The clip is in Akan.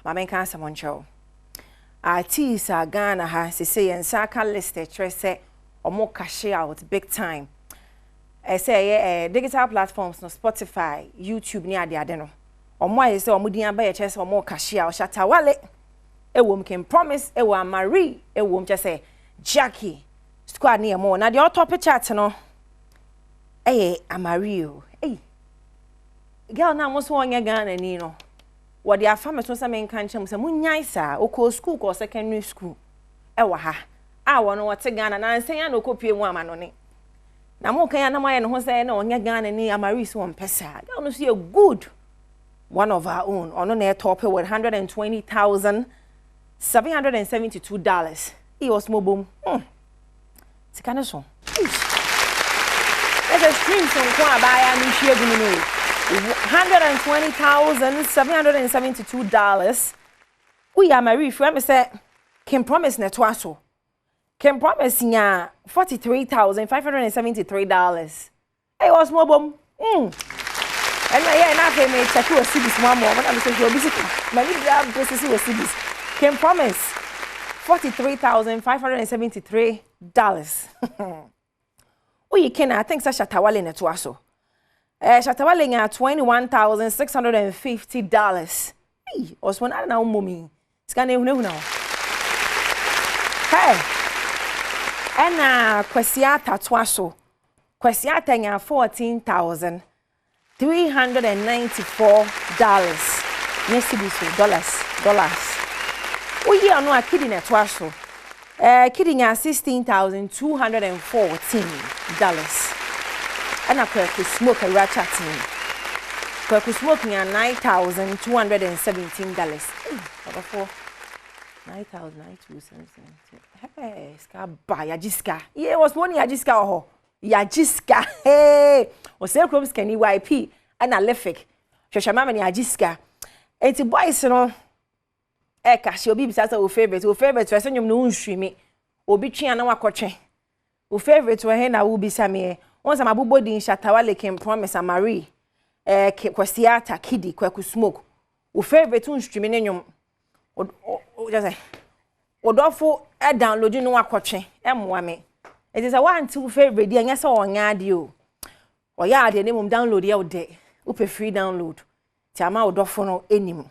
Mama kan samoncho. Artists are Ghana ha say and saka listed say omo cash out big time. I say digital platforms no Spotify, YouTube ni ade no. Omo aye say omo din aba ye chese omo cash out Shatawale. Ewom can promise ewa Marie ewom say Jackie squad ni mo na the top chat no. Amario. Girl na mo so onya Ghana ni no. What the afame so say kan chem say munyai sa oko school ko secondary school ewa ha wono wote Ghana na nsen ya no kopie mu ama no ne na mo kan ya na maye no ho say na onya Ghana ni Amari so on pesa girl no so a good one of our own ono na top with $120,772 he was mobile sika ne so there's a stream so ko abaya ni hwie gu ni $120,772. We are married. Friend, say can promise net so. Can promise nya $43,573. Hey, was more bom. And na pay me check you cities one more. But I'm saying you busy. Many grab places you cities. Can promise $43,573. We can I think such a tawale net so. Shatawale nya $21,650. Hey, oswon ana na umumi. Sika na ehuna. Hey. Ena kwesiata twaso. Kwesiata nya $14,394. Nesibiso dollars. Oyi anu akidi na twaso. Kidi nya $16,214. And I could smoke a ratchet team. Could smoke me $9,217. Hey, $9,217. Hey, ska buy a jiska. Yeah, was money a jiska ho. Ya jiska. Hey, was there crumbs can YP and a lefic. Shashamama ya jiska. And to boys, you know, cash your baby as our favorite. Your favorite to send you no stream. Obichi and our coaching. Your favorite to a hen I will be Sammy. Once I'm a body in Shatawale can promise a Marie, Kwesiata, Kiddy, Kwaku smoke. Who favorite tune streaming in your just say, Odofo, download you know what coaching, M1. It is a 1-2 favorite, dear, yes, or yard you. Or yard, the name of download the other day. Upe free download. Tama Odofo no anymore.